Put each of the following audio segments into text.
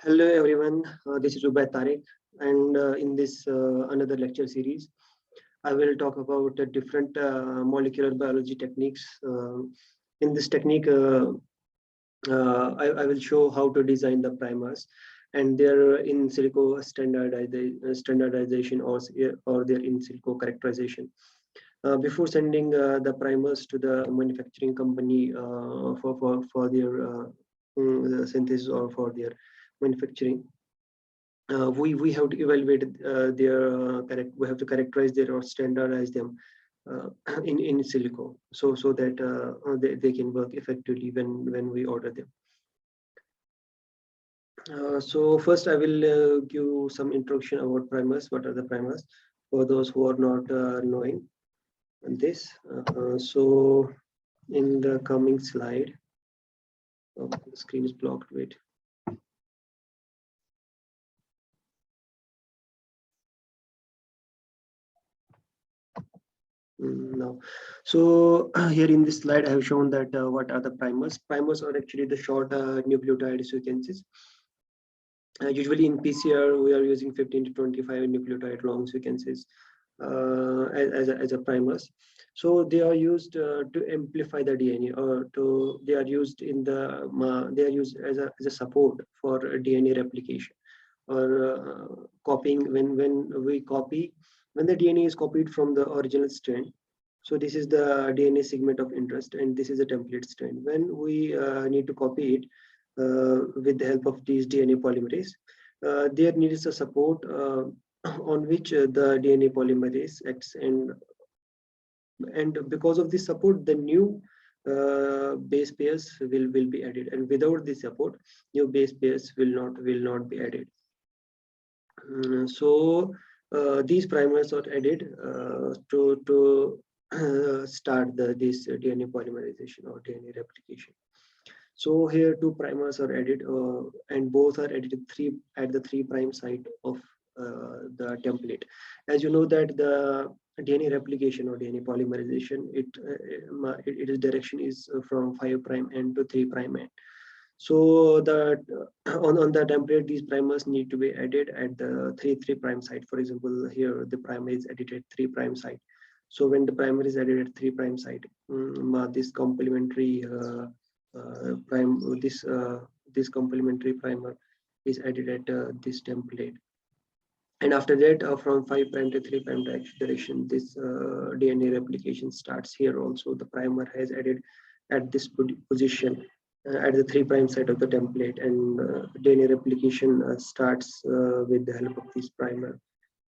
Hello everyone, this is Ubaid Tariq, and in this another lecture series, I will talk about different molecular biology techniques. In this technique, I will show how to design the primers and their in silico standardization or their in silico characterization. Before sending the primers to the manufacturing company for their synthesis or for their manufacturing, we have to evaluate their we have to characterize their or standardize them in silico, so that they can work effectively when we order them. So first I will give some introduction about primers. What are the primers for those who are not knowing this? So in the coming slide, oh, the screen is blocked. Wait. No. So here in this slide, I have shown that what are the primers. Primers are actually the short nucleotide sequences. Usually in PCR, we are using 15 to 25 nucleotide long sequences as a primers. So they are used to amplify the DNA, or they are used as a support for DNA replication or copying when the DNA is copied from the original strand. So this is the DNA segment of interest, and this is a template strand. When we need to copy it with the help of these DNA polymerase, there needs a support on which the DNA polymerase acts, and because of this support, the new base pairs will be added, and without this support, new base pairs will not be added. So these primers are added to start this DNA polymerization or DNA replication. So here two primers are added, and both are added at the 3' site of the template. As you know that the DNA replication or DNA polymerization, its direction is from 5' end to 3' end. So that on the template, these primers need to be added at the 3' site. For example, here the primer is added at 3' site. So when the primer is added at 3' site, this complementary this complementary primer is added at this template. And after that, from 5' to 3' direction, this DNA replication starts here. Also, the primer has added at this position at the 3' side of the template, and DNA replication starts with the help of this primer,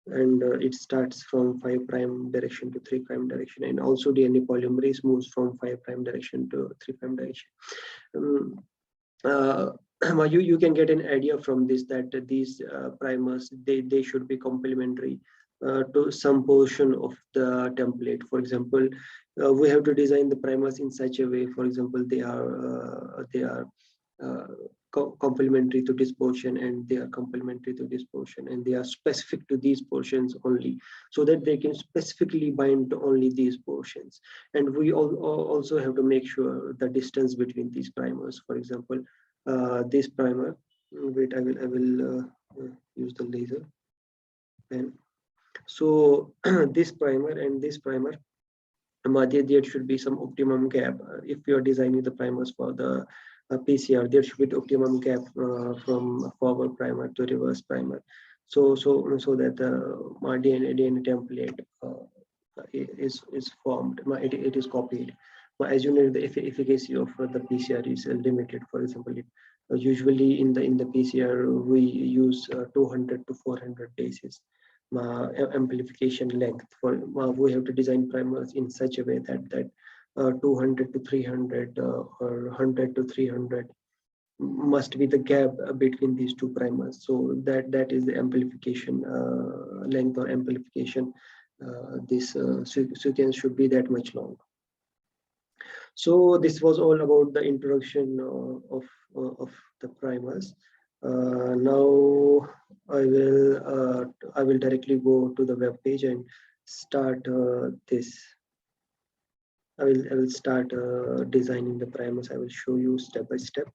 and it starts from 5' direction to 3' direction, and also DNA polymerase moves from 5' direction to 3' direction. You can get an idea from this that these primers, they should be complementary to some portion of the template. For example, we have to design the primers in such a way, for example, they are complementary to this portion, and they are complementary to this portion, and they are specific to these portions only, so that they can specifically bind to only these portions. And we also have to make sure the distance between these primers. For example, this primer, wait, I will use the laser pen. So this primer and this primer, there should be some optimum gap. If you are designing the primers for the PCR, there should be the optimum gap from forward primer to reverse primer, so that the DNA template is formed, it is copied. As you know, the efficacy of the PCR is limited. For example, usually in the PCR we use 200 to 400 bases amplification length. For we have to design primers in such a way that 200 to 300 or 100 to 300 must be the gap between these two primers, so that is the amplification length or amplification. This sequence should be that much long. So this was all about the introduction of the primers. Now I will directly go to the web page and start this I will start designing the primers. I will show you step by step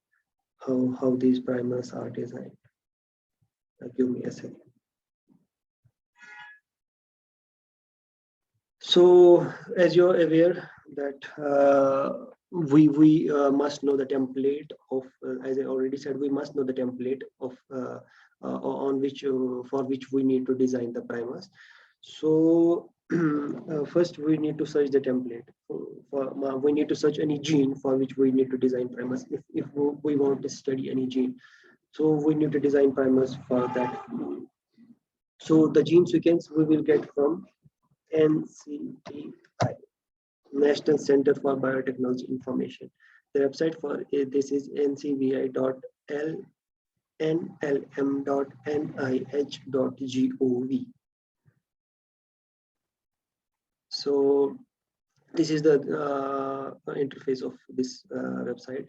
how these primers are designed. Give me a second. So as you're aware that we must know the template of, as I already said, we must know the template of on which for which we need to design the primers. So first we need to search the template. We need to search any gene for which we need to design primers. If we want to study any gene, so we need to design primers for that. So the gene sequence we will get from NCTI, National Center for Biotechnology Information. The website for this is ncbi.nlm.nih.gov. So this is the interface of this website.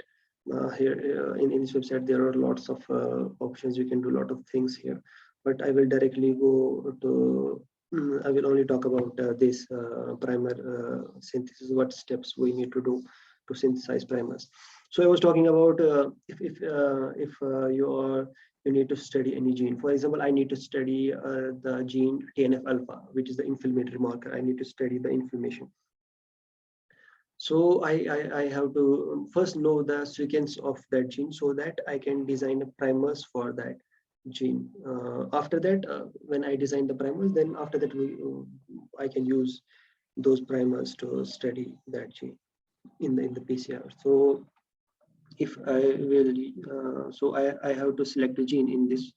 Here in this website, there are lots of options. You can do a lot of things here, but I will directly go to I will only talk about this primer synthesis, what steps we need to do to synthesize primers. So I was talking about if you need to study any gene. For example, I need to study the gene TNF alpha, which is the inflammatory marker. I need to study the inflammation. So I have to first know the sequence of that gene so that I can design primers for that gene. After that, when I design the primers, then after that I can use those primers to study that gene in the PCR. So if I will, I have to select a gene in this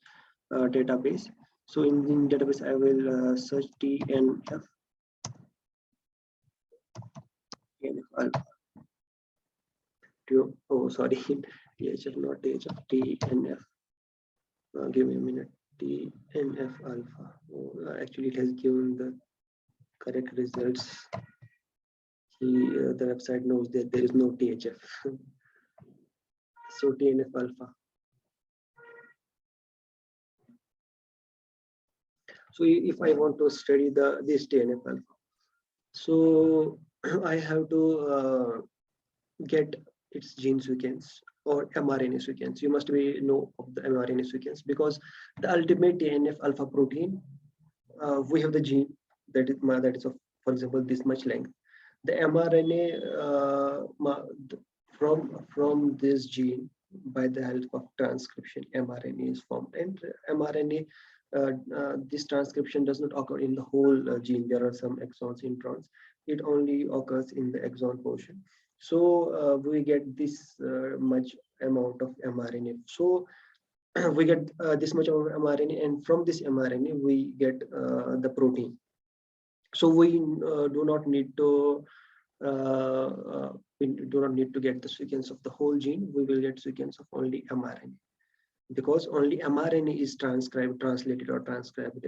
database. So in database, I will search TNF alpha. Oh, sorry, THF, not THF, TNF. Give me a minute. TNF alpha. Oh, actually, it has given the correct results. The website knows that there is no THF. So TNF alpha. So if I want to study this TNF alpha, so I have to get its gene sequence or mRNA sequence. You must know of the mRNA sequence, because the ultimate TNF alpha protein, we have the gene that is of, for example, this much length. The mRNA from this gene, by the help of transcription, mRNA is formed, and mRNA this transcription does not occur in the whole gene. There are some exons, introns. It only occurs in the exon portion. So we get this much amount of mRNA. So we get this much of mRNA, and from this mRNA we get the protein. So we do not need to get the sequence of the whole gene. We will get sequence of only mRNA, because only mRNA is transcribed, translated, or transcribed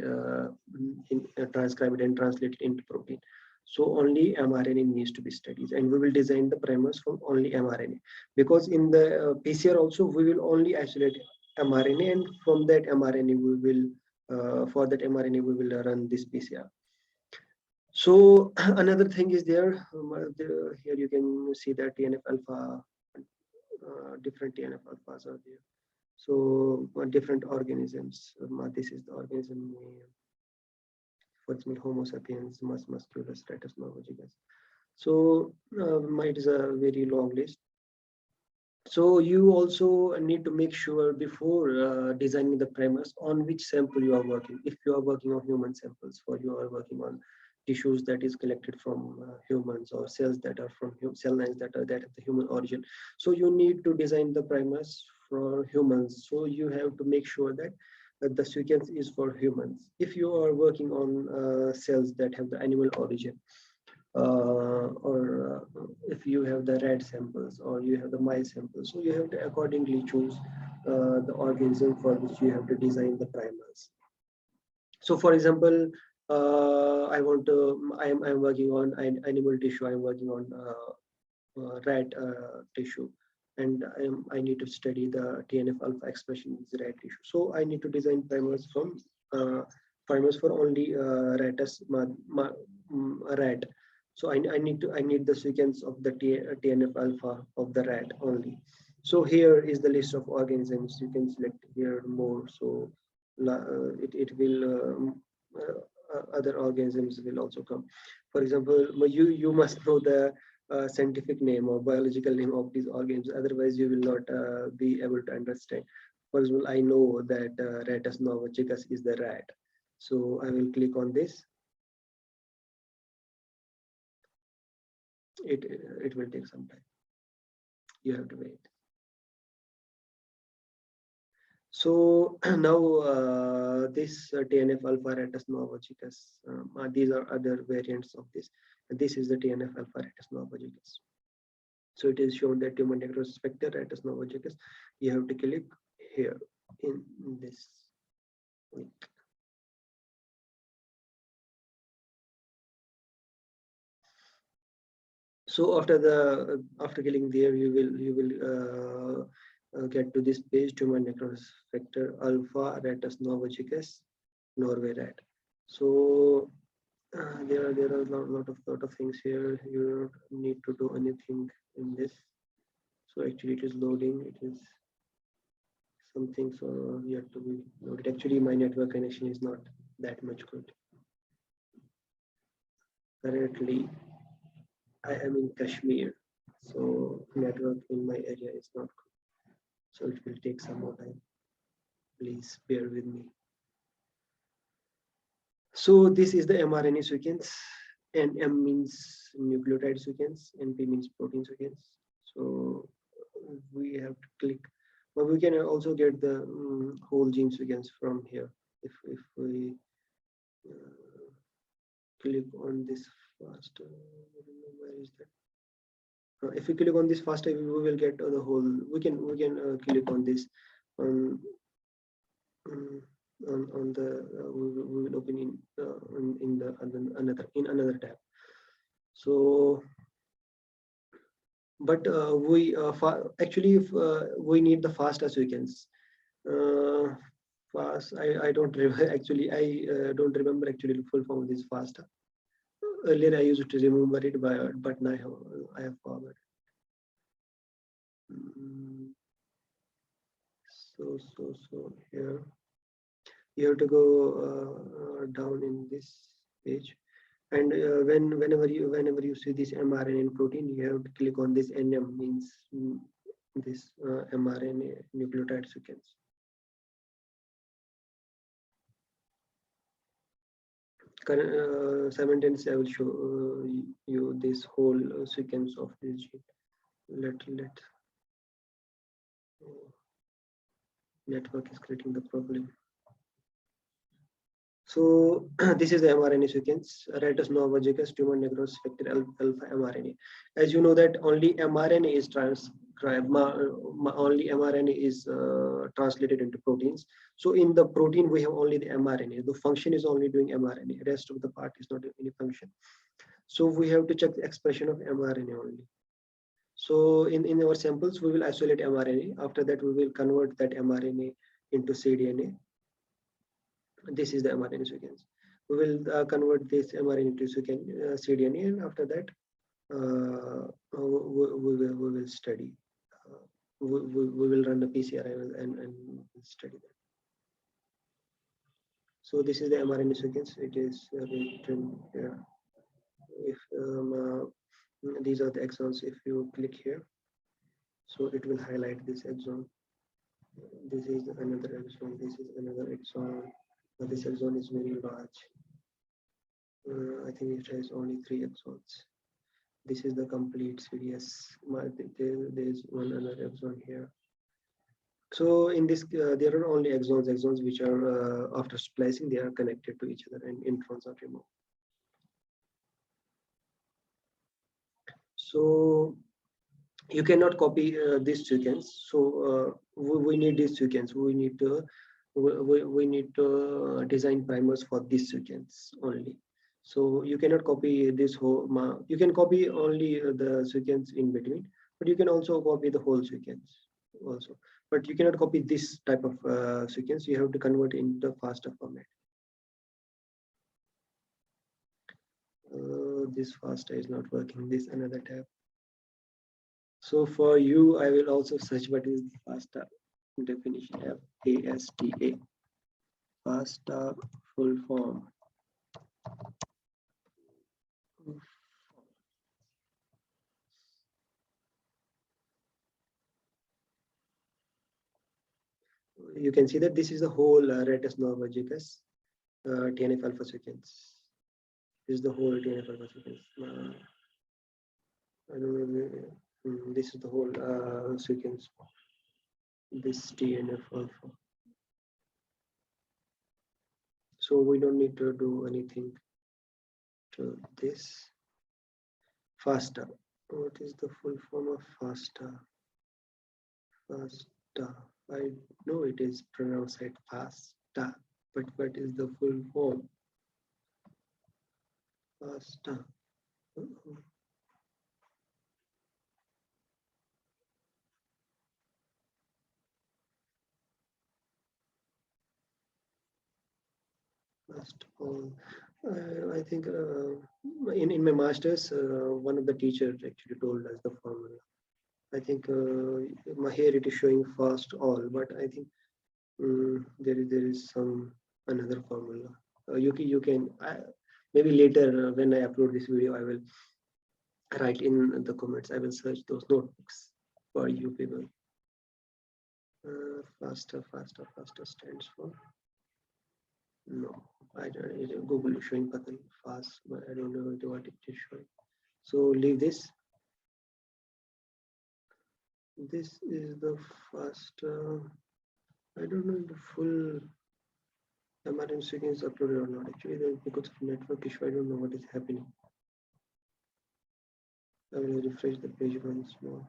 and translated into protein. So only mRNA needs to be studied, and we will design the primers from only mRNA, because in the PCR also we will only isolate mRNA, and from that mRNA we will for that mRNA we will run this PCR. So another thing is there. Here you can see that TNF alpha, different TNF alphas are there. So different organisms. This is the organism name. For example, Homo sapiens, mus musculus, Stratus norvegicus. So it is a very long list. So you also need to make sure before designing the primers on which sample you are working. If you are working on human samples, or you are working on tissues that is collected from humans, or cells that are from cell lines that are that of the human origin. So you need to design the primers for humans. So you have to make sure that the sequence is for humans. If you are working on cells that have the animal origin, or if you have the rat samples or you have the mice samples, so you have to accordingly choose the organism for which you have to design the primers. So for example, I'm working on animal tissue, I'm working on rat tissue, and I need to study the TNF alpha expression in the rat tissue. So I need to design primers for only rat. So I need the sequence of the TNF alpha of the rat only. So here is the list of organisms. You can select here more. So it will other organisms will also come. For example, you must know the scientific name or biological name of these organisms. Otherwise, you will not be able to understand. For example, I know that Rattus novachicus is the rat. So I will click on this. It will take some time. You have to wait. So now this TNF alpha Rattus novachicus, these are other variants of this. And this is the TNF alpha Rattus novachicus. So it is shown that tumor necrosis factor Rattus novachicus. You have to click here in this link. So after clicking there, you will get to this page, tumor necrosis factor alpha Rattus novachicus Norway rat. So there are a lot of things here. You don't need to do anything in this. So actually it is loading. It is something, so you have to be loaded. Actually my network connection is not that much good. Currently I am in Kashmir, so network in my area is not good. So it will take some more time. Please bear with me. So this is the mRNA sequence. NM means nucleotide sequence, NP means protein sequence. So we have to click, but we can also get the whole gene sequence from here if we click on this fast. Where is that? If we click on this fast, we will get the whole. We can click on this on the we will open in the another tab. So but we actually we need the FASTA sequence. Fast I don't remember actually. I don't remember actually the full form of this FASTA. Earlier I used to remember it, but now I have forgotten. So here you have to go down in this page, and whenever you see this mRNA and protein, you have to click on this NM, means this mRNA nucleotide sequence. Simultaneously I will show you this whole sequence of this gene. Let network is creating the problem. So this is the mRNA sequence, Rattus novachicus tumor necrosis factor alpha mRNA. As you know that only mRNA is only mRNA is translated into proteins. So in the protein we have only the mRNA. The function is only doing mRNA. Rest of the part is not doing any function. So we have to check the expression of mRNA only. So in our samples we will isolate mRNA. After that we will convert that mRNA into cDNA. This is the mRNA sequence. We will convert this mRNA to cDNA, and after that we will study. We will run the PCR and study that. So this is the mRNA sequence. It is written here. If these are the exons, if you click here, so it will highlight this exon. This is another exon. This is another exon. This exon is very large. I think it has only 3 exons. This is the complete CDS. There is one another exon here. So in this, there are only exons which are after splicing, they are connected to each other and introns are removed. So you cannot copy this sequence. So we need this sequence. We need to design primers for this sequence only. So you cannot copy this whole. You can copy only the sequence in between, but you can also copy the whole sequence also. But you cannot copy this type of sequence. You have to convert into FASTA format. this FASTA is not working. This another tab. So for you, I will also search what is the FASTA definition. FASTA. FASTA full form. You can see that this is the whole Ratus norvegicus TNF alpha sequence. This is the whole TNF alpha sequence. I don't know. This is the whole sequence. This TNF alpha. So we don't need to do anything to this. FASTA. What is the full form of FASTA? FASTA. I know it is pronounced like FASTA, but what is the full form? FASTA. First of all, I think in my master's, one of the teachers actually told us the formula. I think here it is showing fast all, but I think there is some another formula. You can maybe later when I upload this video, I will write in the comments. I will search those notebooks for you people. Faster stands for no. I don't. Google is showing Patal fast, but I don't know what it is showing. So leave this. This is the first. I don't know if the full MRM sequence is uploaded or not. Actually, because of network issue, I don't know what is happening. I will refresh the page once more.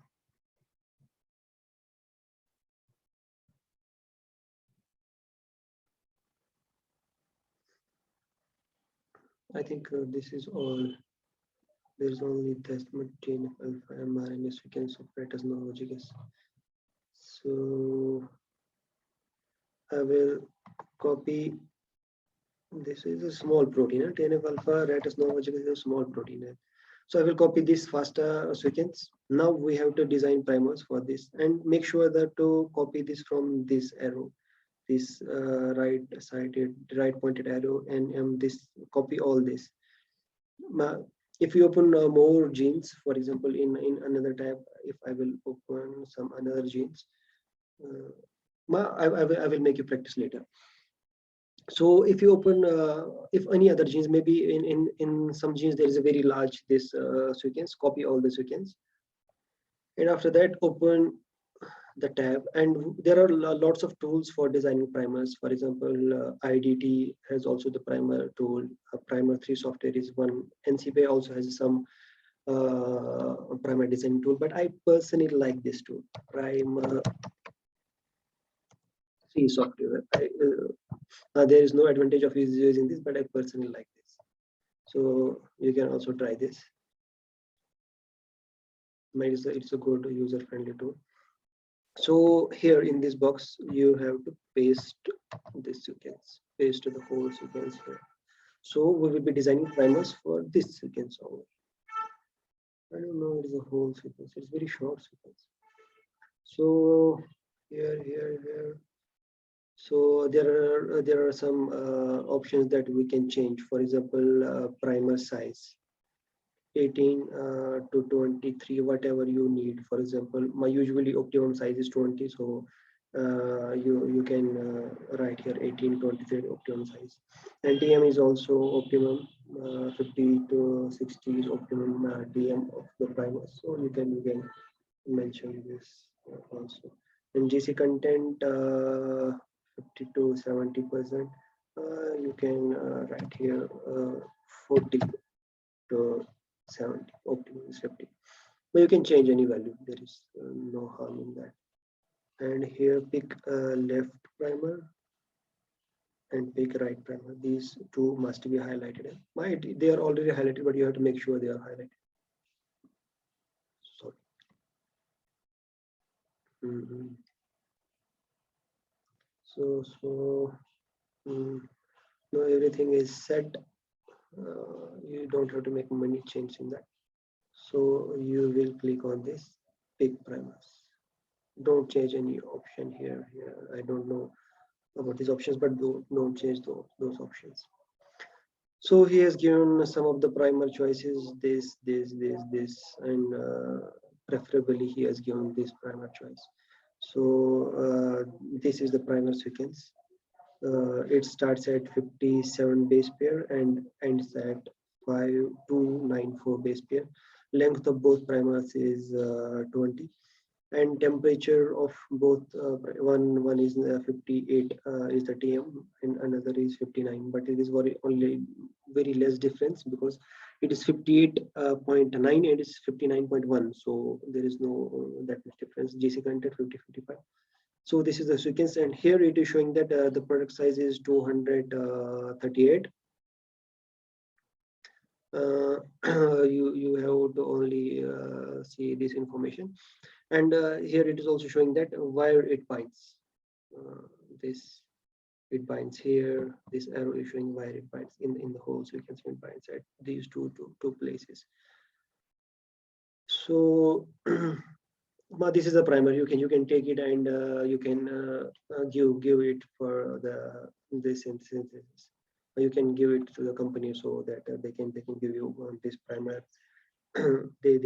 I think this is all. There's only this much TNF alpha mRNA sequence of Ratus norvegicus. So I will copy. This is a small protein. TNF alpha Ratus norvegicus is a small protein. So I will copy this FASTA sequence. Now we have to design primers for this and make sure that to copy this from this arrow, this right pointed arrow, and this copy all this. If you open more genes, for example, in another tab, if I will open some another genes, I will make you practice later. So if you open, if any other genes, maybe in some genes there is a very large this sequence, copy all the sequence, and after that open the tab, and there are lots of tools for designing primers. For example, IDT has also the primer tool. Primer 3 software is one. NCPay also has some primer design tool, but I personally like this tool, Primer 3 software. There is no advantage of using this, but I personally like this. So you can also try this. It's a good user-friendly tool. So here in this box, you have to paste this sequence, paste the whole sequence here. So we will be designing primers for this sequence only. I don't know, it is a whole sequence. It's very short sequence. So here. So there are some options that we can change. For example, primer size. 18 to 23, whatever you need. For example, my usually optimum size is 20, so you can write here 18, 23 optimum size. NTM is also optimum. 50 to 60 is optimum DM of the primer, so you can mention this also. And GC content 50 to 70%. You can write here 40 to 70, optimum is 50, but you can change any value. There is no harm in that. And here pick left primer and pick right primer. These two must be highlighted. They are already highlighted, but you have to make sure they are highlighted. Sorry. So now everything is set. You don't have to make many changes in that. So you will click on this pick primers. Don't change any option here. I don't know about these options, but don't change those options. So he has given some of the primer choices, this, and preferably he has given this primer choice. So this is the primer sequence. It starts at 57 base pair and ends at 5294 base pair. Length of both primers is 20, and temperature of both one is 58 is the TM and another is 59, but it is only very less difference because it is 58.9 and it is 59.1, so there is no that much difference. GC content 50-55. So this is the sequence, and here it is showing that the product size is 238. You have to only see this information, and here it is also showing that where it binds. This it binds here. This arrow is showing where it binds in the whole sequence. It binds at these two places. So but this is a primer. You can take it and you can give it for this synthesis. You can give it to the company so that they can give you this primer. they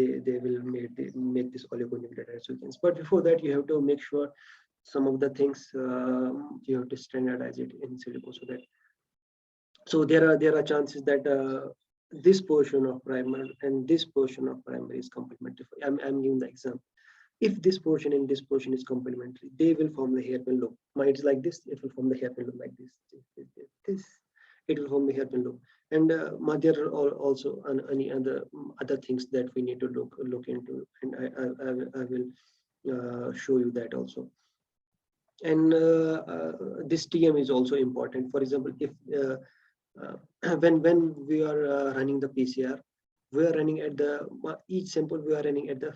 will make this oligonucleotide sequence. But before that, you have to make sure some of the things you have to standardize it in silico so that. So there are chances that this portion of primer and this portion of primer is complementary. I'm giving the example. If this portion and this portion is complementary, they will form the hairpin loop. Might like this, it will form the hairpin loop like this. It will form the hairpin loop. And there are also any other things that we need to look into, and I will show you that also. And this TM is also important. For example, if when we are running the PCR, we are running at each sample we are running at the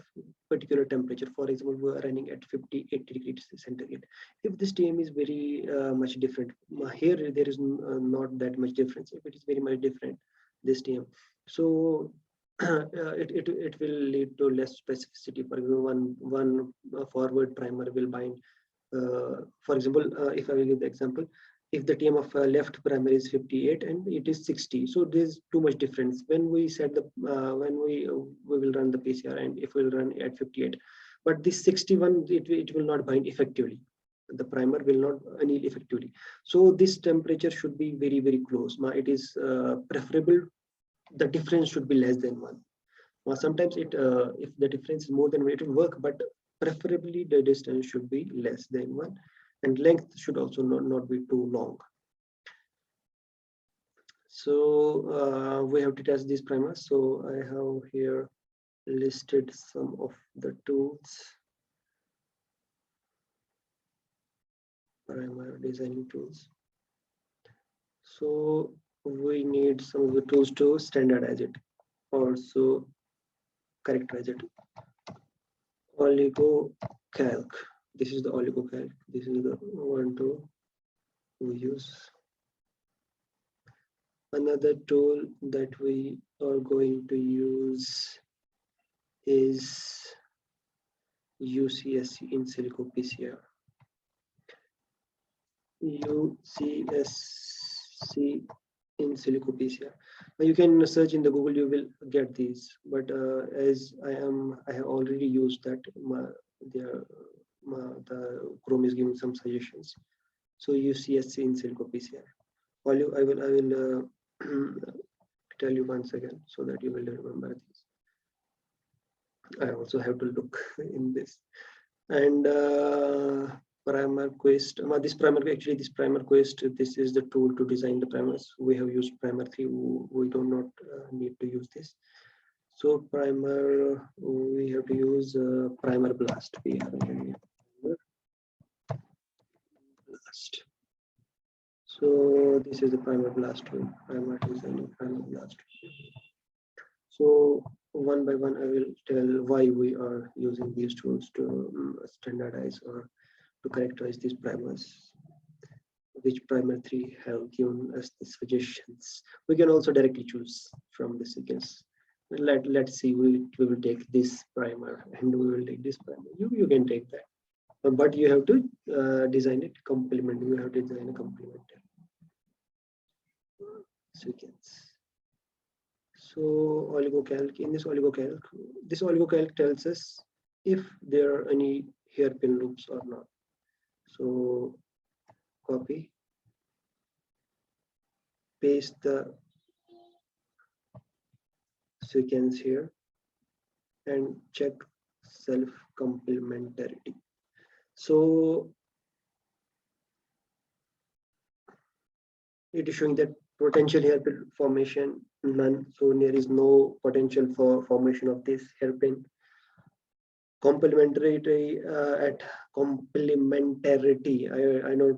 particular temperature. For example, we are running at 80 degrees centigrade. If this TM is very much different, here there is not that much difference. If it is very much different, this TM, so it will lead to less specificity. For example, one forward primer will bind. For example, if I will give the example, if the TM of left primer is 58 and it is 60, so there's too much difference. When we set the when we will run the PCR, and if we'll run at 58, but this 61 it will not bind effectively. The primer will not anneal effectively. So this temperature should be very close. It is preferable. The difference should be less than 1. Sometimes if the difference is more than 1, it will work, but preferably the distance should be less than 1. And length should also not be too long. So we have to test these primers. So I have here listed some of the tools. Primer designing tools. So we need some of the tools to standardize it, also characterize it. OligoCalc. This is the OligoCalc. This is the one tool we use. Another tool that we are going to use is UCSC In-silico PCR. UCSC In-silico PCR. Now you can search in the Google, you will get these. But as I have already used that. The Chrome is giving some suggestions. So UCSC In-silico PCR. I will tell you once again so that you will remember this. I also have to look in this. And primer quest. This primer quest. This is the tool to design the primers. We have used primer 3. We do not need to use this. So primer, we have to use primer blast. Blast. So this is the primer blast tool. Primer designing primer blast. So one by one, I will tell why we are using these tools to standardize or to characterize these primers. which primer 3 have given us the suggestions. We can also directly choose from the sequence. Let's see, we will take this primer and we will take this primer. You can take that, but you have to design it complement. You have to design a complementary sequence. So oligocalc, in this oligocalc tells us if there are any hairpin loops or not. So copy, paste the sequence here and check self complementarity. So it is showing that potential hairpin formation none, so there is no potential for formation of this hairpin. Complementarity at complementarity, I know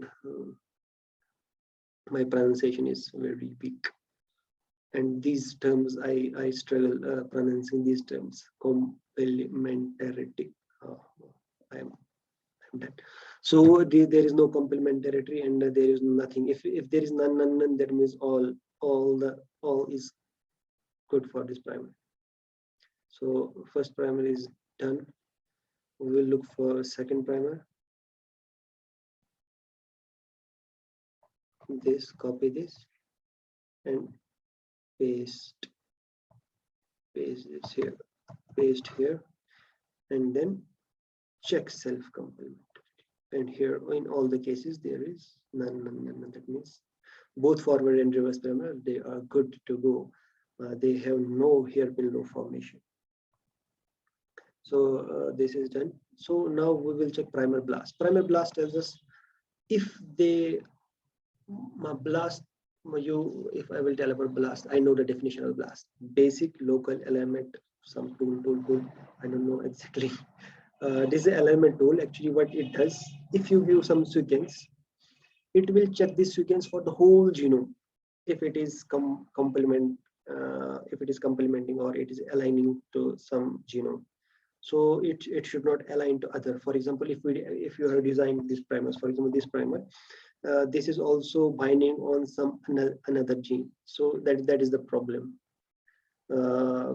my pronunciation is very weak, and these terms I struggle pronouncing these terms. Complementarity. I'm done. So there is no complementarity and there is nothing. If there is none, that means all is good for this primer. So first primer is done. We will look for second primer. This, copy this and paste this here, paste here, and then check self complementarity. And here in all the cases there is none. That means both forward and reverse primer, they are good to go. They have no hairpin loop formation. So this is done. So now we will check primer blast. Primer blast tells us if they blast you. If I will tell about blast, I know the definition of blast: basic local alignment, some tool. I don't know exactly. This is alignment tool. Actually, what it does, if you view some sequence, it will check this sequence for the whole genome. If it is if it is complementing or it is aligning to some genome. So it should not align to other. For example, if you have designed these primers, for example, this primer, this is also binding on some another gene. So that is the problem.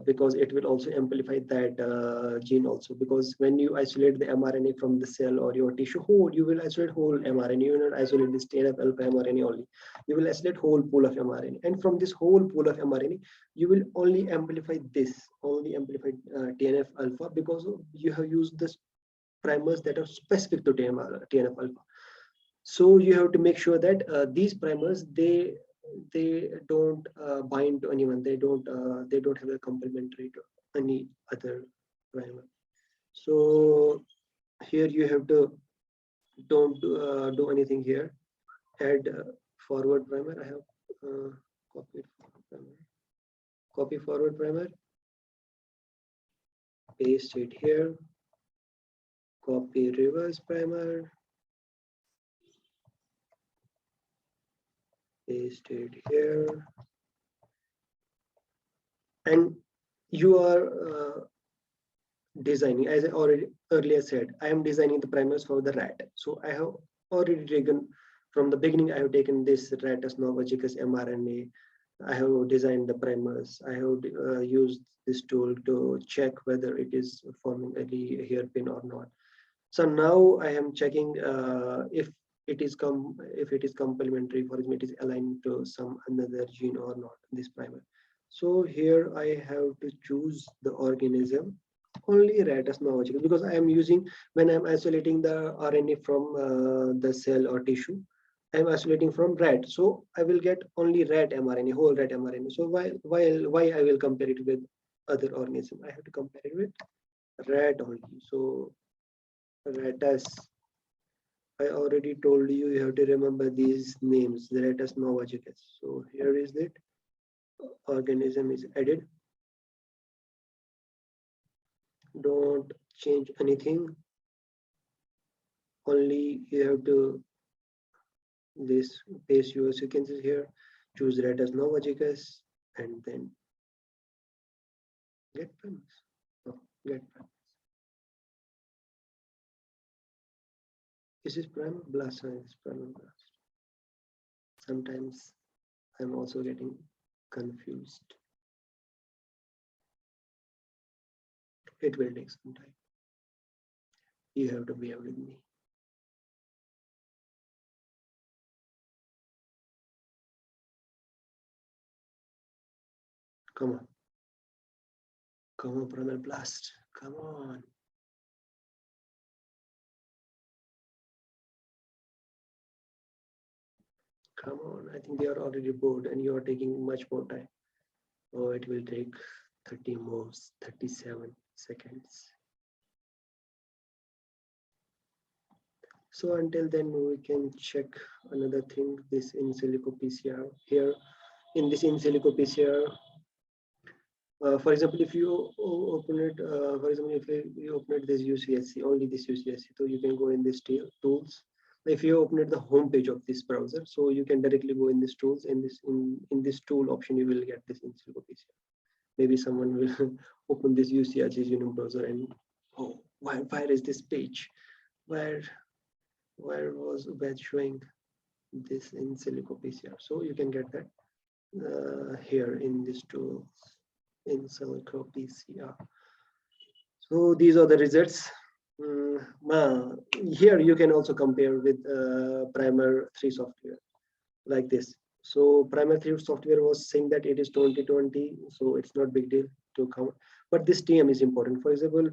Because it will also amplify that gene also, because when you isolate the mRNA from the cell or your tissue whole, you will isolate whole mRNA. You will not isolate this TNF alpha mRNA only. You will isolate whole pool of mRNA, and from this whole pool of mRNA, you will only amplify TNF alpha, because you have used this primers that are specific to TNF alpha. So you have to make sure that these primers, they don't bind to anyone. They don't have a complementary to any other primer. So here you have to don't do anything here. Add forward primer. I have copied forward primer. Copy forward primer. Paste it here. Copy reverse primer. Paste it here, and you are designing, as I already earlier said, I am designing the primers for the rat. So I have already taken from the beginning. I have taken this Ratus novagicus mRNA. I have designed the primers. I have used this tool to check whether it is forming any hairpin or not. So now I am checking if it is complementary, for example, it is aligned to some another gene or not, this primer. So here I have to choose the organism, only Ratus novagicus, because I am using, when I'm isolating the RNA from the cell or tissue, I'm isolating from rat. So I will get only rat mRNA, whole rat mRNA. So why I will compare it with other organism? I have to compare it with rat only. So Ratus, I already told you, you have to remember these names, the Ratus novagicus. So here is it. Organism is added. Don't change anything. Only you have to this paste your sequences here. Choose Ratus novagicus and then get primers. Oh, get primers. This is primer blast science, primer blast. Sometimes I'm also getting confused. It will take some time. You have to bear with me. Come on. Come on, Primal Blast. Come on. Come on. I think they are already bored and you are taking much more time. Oh, it will take 30 more, 37 seconds. So until then, we can check another thing, this in-silico PCR. Here, in this in-silico PCR, for example, if you open it, for example, if you open it this UCSC, only this UCSC, so you can go in this tools. If you open it the home page of this browser, so you can directly go in this tools, and this in this tool option, you will get this in-silico PCR. Maybe someone will open this UCSC Unum browser and, oh, where is this page? Where was Ubed showing this in-silico PCR? So you can get that here in this tools, in-silico PCR. So these are the results. Here you can also compare with Primer 3 software like this. So Primer 3 software was saying that it is 2020, so it's not big deal to count. But this TM is important. For example,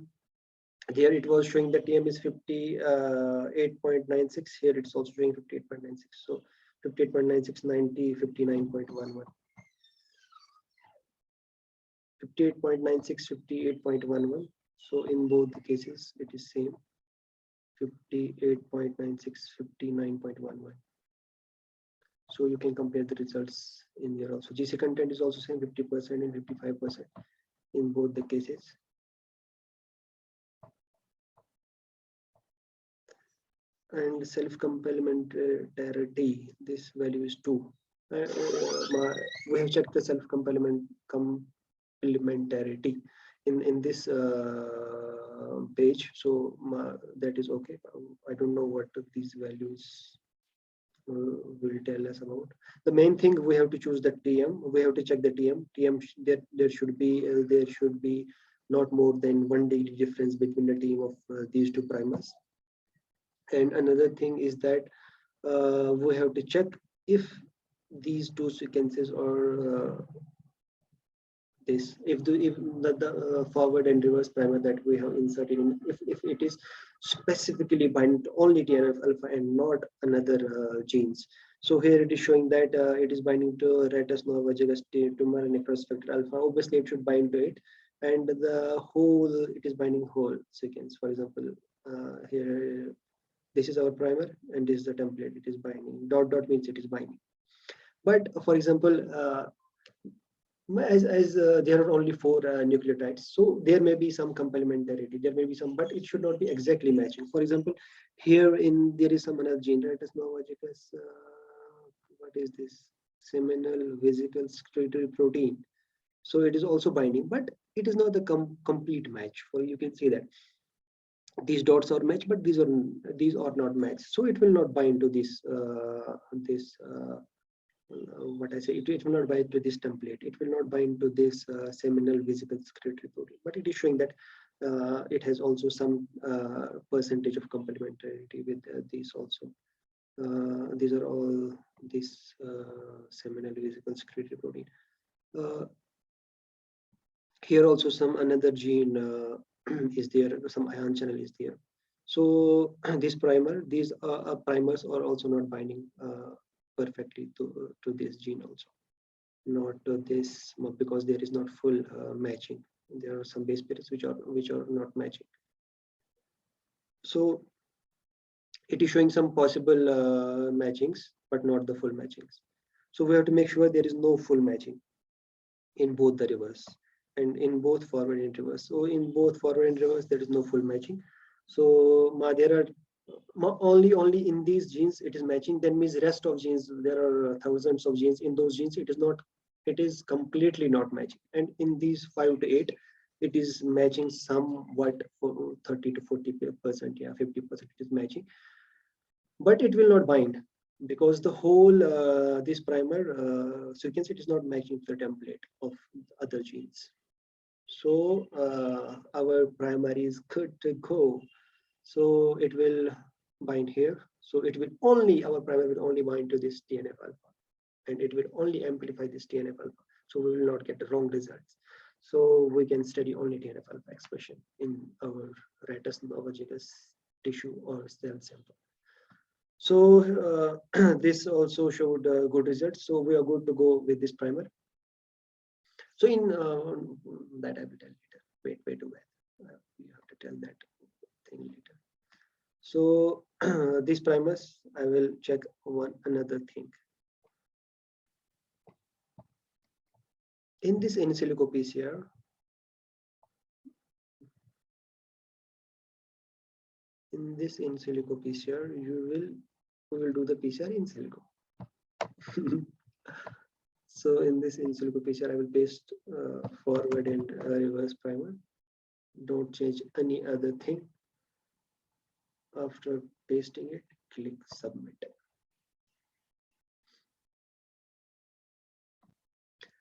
here it was showing that TM is 58.96. Here it's also showing 58.96. So 58.96, 90, 59.11. 58.96, 58.11. So in both the cases, it is same. 58.96, 59.11. So you can compare the results in there also. GC content is also same, 50% and 55% in both the cases. And self-complementarity, this value is 2. We have checked the self-complementarity in this page, so that is okay. I don't know what these values will tell us about. The main thing, we have to choose the TM. We have to check the TM. There should be not more than 1 degree difference between the team of these two primers. And another thing is that we have to check if these two sequences are if the forward and reverse primer that we have inserted in, if it is specifically bind to only TNF alpha and not another genes. So here it is showing that it is binding to Ratus novagegus tumor and necrosis factor alpha. Obviously, it should bind to it, and the whole, it is binding whole sequence. For example, here this is our primer and this is the template. It is binding. Dot dot means it is binding. But for example, as there are only 4 nucleotides, so there may be some complementarity. There may be some, but it should not be exactly matching. For example, here there is some another gene, Ratus novagegus. What is this? Seminal vesicle secretory protein. So it is also binding, but it is not the complete match. For you can see that these dots are matched, but these are not matched. So it will not bind to this what I say, it will not bind to this template. It will not bind to this seminal vesicle secretory protein, but it is showing that it has also some percentage of complementarity with these also. These are all this seminal vesicle secretory protein. Here also some another gene is there, some ion channel is there. So this these primers are also not binding perfectly to this gene also, not to this, because there is not full matching. There are some base pairs which are not matching. So it is showing some possible matchings, but not the full matchings. So we have to make sure there is no full matching in both the reverse and in both forward and reverse. So in both forward and reverse, there is no full matching. So there are only in these genes it is matching. Then means rest of genes, there are thousands of genes. In those genes it is not, it is completely not matching. And in these 5 to 8, it is matching somewhat, for 30 to 40%, yeah, 50% it is matching, but it will not bind. because the whole this primer sequence, it is not matching to the template of other genes. So our primary is good to go. So it will bind here. So it will only, our primer will only bind to this TNF alpha, and it will only amplify this TNF alpha. So we will not get the wrong results. So we can study only TNF alpha expression in our ratus novogenous tissue or cell sample. So this also showed good results. So we are good to go with this primer. So in that I will tell later. Wait a minute. We have to tell that thing later. So these primers, I will check another thing. In this in-silico PCR, we will do the PCR in silico. So in this in-silico PCR, I will paste forward and reverse primer. Don't change any other thing. After pasting it, click submit.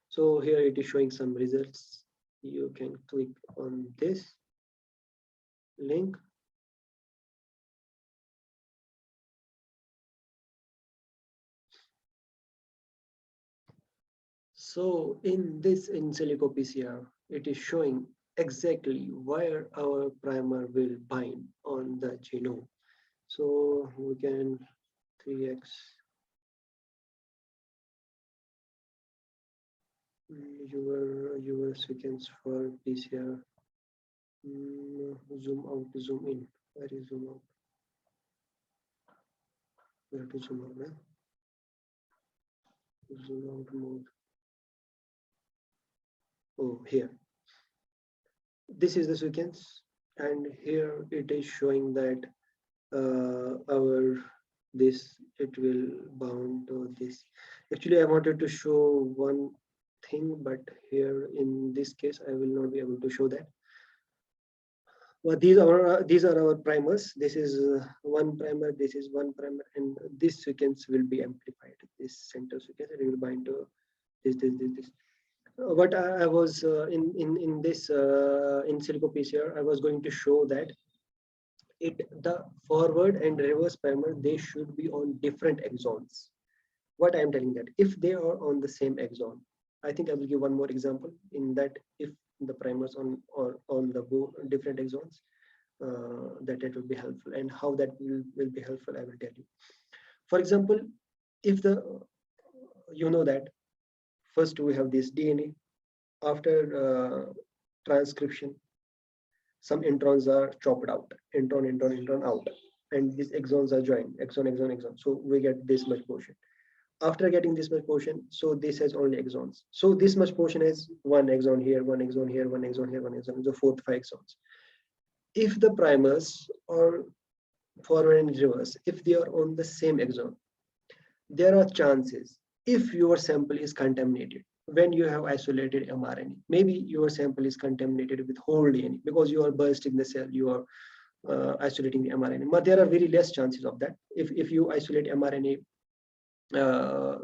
So here it is showing some results. You can click on this link. So in this in-silico PCR, it is showing exactly where our primer will bind on the genome. So we can 3x your sequence for PCR. Zoom out, zoom in. Where is zoom out? We have to zoom out, right? Zoom out mode. Oh, here. This is the sequence, and here it is showing that it will bound to this. Actually, I wanted to show one thing, but here in this case, I will not be able to show that. Well, these are our primers. This is one primer. This is one primer, and this sequence will be amplified. This center sequence, it will bind to this. What I was in this in-silico PCR, I was going to show that the forward and reverse primer, they should be on different exons. What I am telling that if they are on the same exon, I think I will give one more example in that if the primers on the different exons, that it will be helpful, and how that will be helpful, I will tell you. For example, if you know that first we have this DNA. After transcription, some introns are chopped out, intron out, and these exons are joined, exon. So we get this much portion. After getting this much portion, so this has only exons. So this much portion has one exon here, one exon here, one exon here, one exon, so 4 to 5 exons. If the primers are forward and reverse, if they are on the same exon, there are chances if your sample is contaminated. When you have isolated mRNA, maybe your sample is contaminated with whole DNA because you are bursting the cell, you are isolating the mRNA. But there are very less chances of that. If you isolate mRNA,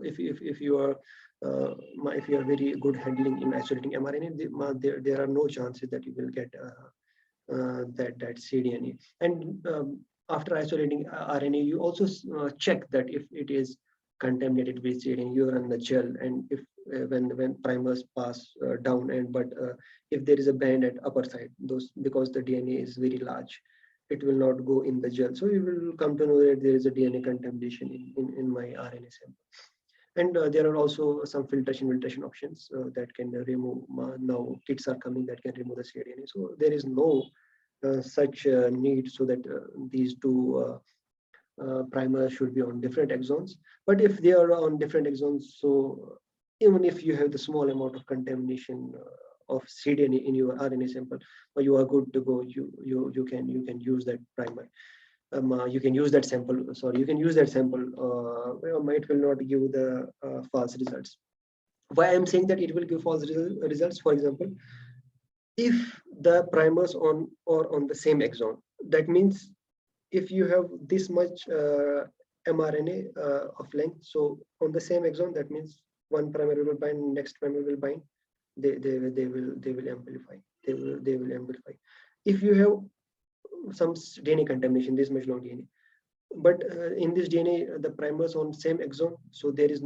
if you are very good handling in isolating mRNA, there are no chances that you will get that cDNA. And after isolating RNA, you also check that if it is contaminated with cDNA, you run the gel, and if when primers pass down, and but if there is a band at upper side, because the DNA is very large, it will not go in the gel. So you will come to know that there is a DNA contamination in my RNA sample. And there are also some filtration options that can remove. Now kits are coming that can remove the cDNA. So there is no such need so that these two primers should be on different exons. But if they are on different exons, so even if you have the small amount of contamination of cDNA in your RNA sample, you are good to go. You can use that primer. You can use that sample. Sorry, you can use that sample. It will not give the false results. Why I'm saying that it will give false results? For example, if the primers on the same exon, that means if you have this much mRNA of length. So on the same exon, that means one primer will bind, next primer will bind. They will amplify. They will amplify. If you have some DNA contamination, this much long DNA, but in this DNA, the primers on same exon, so there is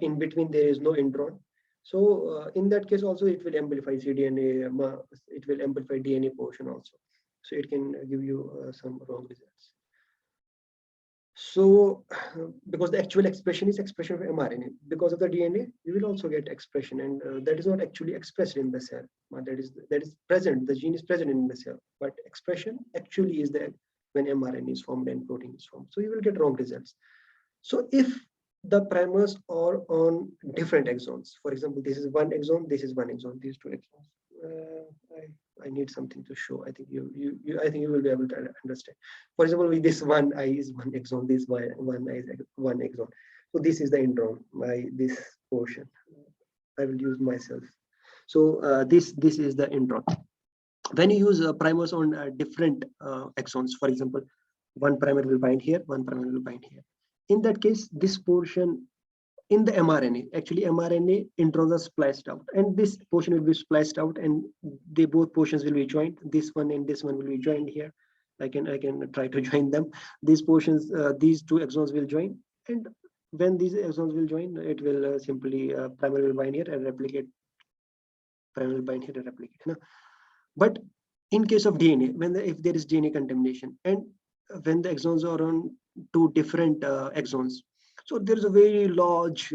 in between there is no intron. So in that case also it will amplify cDNA. It will amplify DNA portion also. So it can give you some wrong results. So because the actual expression is expression of mRNA, because of the DNA, you will also get expression, and that is not actually expressed in the cell. But that is present. The gene is present in the cell, but expression actually is there when mRNA is formed and protein is formed. So you will get wrong results. So if the primers are on different exons, for example, this is one exon, this is one exon, these two exons. I need something to show. I think I think you will be able to understand. For example, with this one I is one exon, this one I is one exon. So this is the intron by this portion. I will use myself. So this is the intron. When you use primers on different exons, for example, one primer will bind here, one primer will bind here. In that case, this portion in the mRNA, actually mRNA introns are spliced out, and this portion will be spliced out, and they both portions will be joined. This one and this one will be joined here. I can try to join them. These portions, these two exons will join, and when these exons will join, it will simply primer will bind here and replicate. Primer will bind here and replicate. No? But in case of DNA, if there is DNA contamination, and when the exons are on two different exons, so there is a very large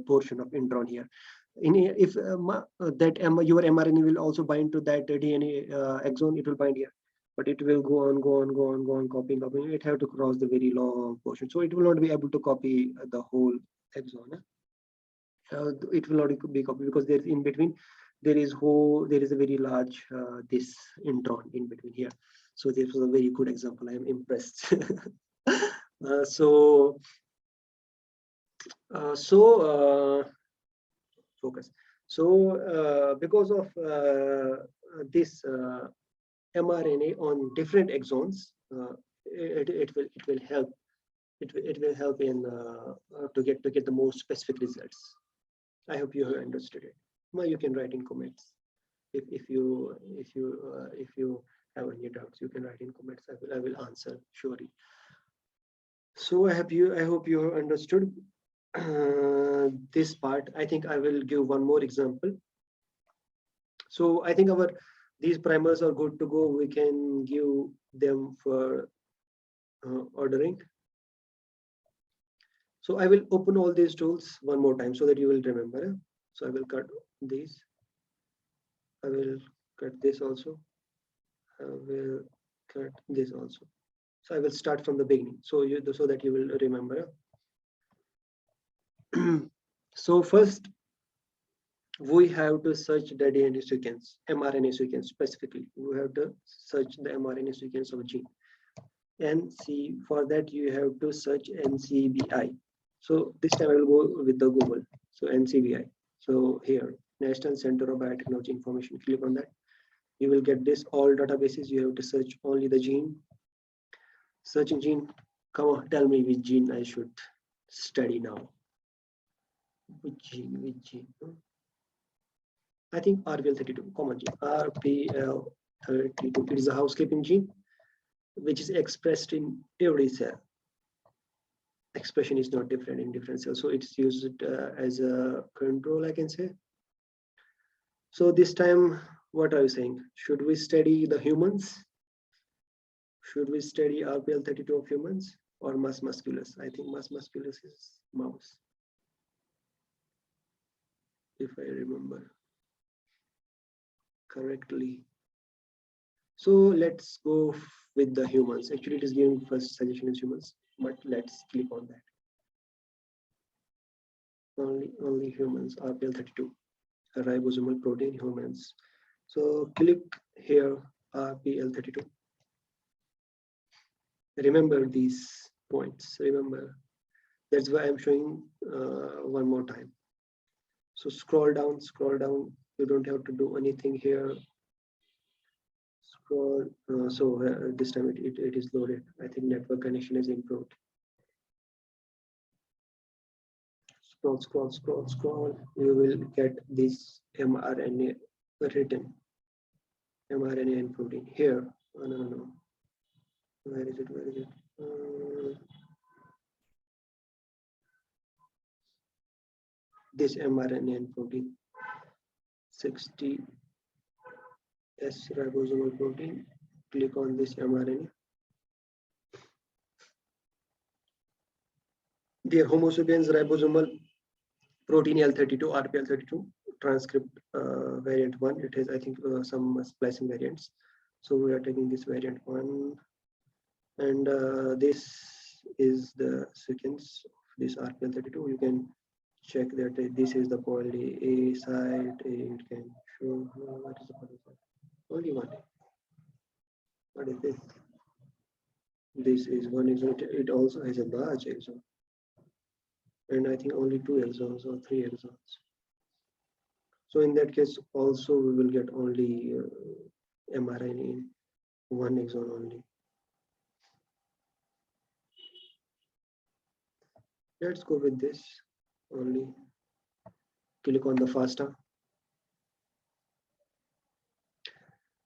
portion of intron here. If that your mRNA will also bind to that DNA exon, it will bind here, but it will go on, copying. It have to cross the very long portion, so it will not be able to copy the whole exon. It will not be copied because there's in between. There is a very large this intron in between here. So this was a very good example. I am impressed. Focus. So because of this mRNA on different exons, it will help. It will help in to get the more specific results. I hope you have understood it. Well, you can write in comments if you have any doubts. You can write in comments. I will answer surely. So I hope you have understood this part. I think I will give one more example. So I think these primers are good to go. We can give them for ordering. So I will open all these tools one more time so that you will remember. So I will cut these. I will cut this also. I will cut this also. So I will start from the beginning so that you will remember. So first, we have to search the DNA sequence, mRNA sequence specifically. We have to search the mRNA sequence of a gene. For that you have to search NCBI. So this time I will go with the Google. So NCBI. So here, National Center of Biotechnology Information. Click on that. You will get this all databases. You have to search only the gene. Searching gene. Come on, tell me which gene I should study now. Which gene? I think RPL32. Common gene. RPL32. It is a housekeeping gene, which is expressed in every cell. Expression is not different in different cells, so it's used as a control, I can say. So this time, what are you saying? Should we study the humans? Should we study RPL32 of humans or mus musculus? I think mus musculus is mouse, if I remember correctly. So let's go with the humans. Actually, it is giving first suggestion is humans, but let's click on that. Only humans, RPL32, a ribosomal protein humans. So click here, RPL32. Remember these points. Remember, that's why I'm showing one more time. So scroll down. You don't have to do anything here. Scroll. So this time it is loaded. I think network connection is improved. scroll, you will get this mRNA written. mRNA and protein here. Oh, no. Where is it? This mRNA and protein, 60S ribosomal protein. Click on this mRNA. The Homo sapiens ribosomal protein L32, RPL32 transcript variant 1. It has, I think, some splicing variants. So we are taking this variant 1, and this is the sequence of this RPL32. You can check that this is the poly A site. It can show what is the poly site? Only one. What is this? This is one exon. It also has a large exon, and I think only 2 exons or 3 exons. So in that case, also we will get only mRNA in 1 exon only. Let's go with this only. Click on the FASTA.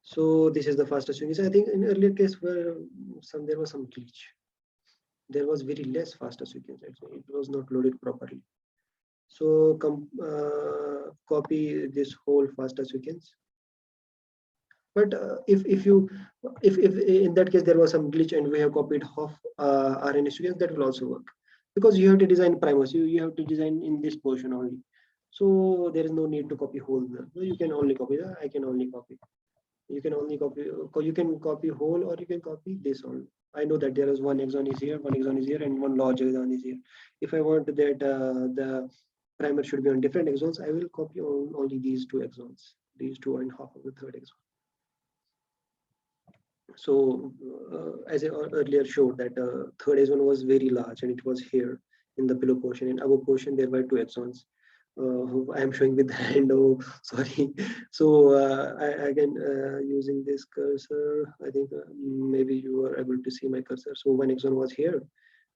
So this is the FASTA sequence. I think in earlier case where there was some glitch. There was very less FASTA sequence. Actually, it was not loaded properly. So copy this whole FASTA sequence. But if in that case there was some glitch and we have copied half RNA sequence, that will also work, because you have to design primers. You have to design in this portion only. So there is no need to copy whole. You can only copy that. I can only copy. You can only copy. You can copy whole, or you can copy this only. I know that there is one exon is here, one exon is here, and one large exon is here. If I want that the primer should be on different exons, I will copy only these 2 exons, these 2 and half of the 3rd exon. So as I earlier showed that 3rd exon was very large and it was here in the below portion. In above portion there were 2 exons. I am showing with the hand. Oh, sorry. So again, using this cursor, I think maybe you are able to see my cursor. So 1 exon was here,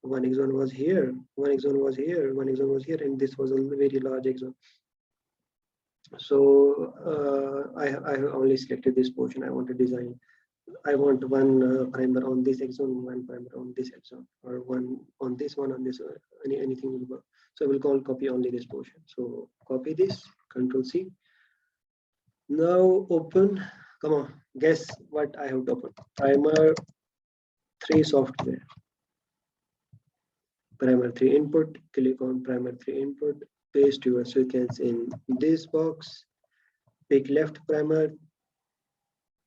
1 exon was here, 1 exon was here, 1 exon was here, and this was a very large exon. So I have only selected this portion. I want to design. I want one primer on this exon, one primer on this exon, or one on this, one on this. Anything will work. So I will copy only this portion. So copy this, Control C. Now open. Come on, guess what I have to open. Primer 3 software. Primer 3 input. Click on Primer 3 input. Paste your sequence in this box. Pick left primer.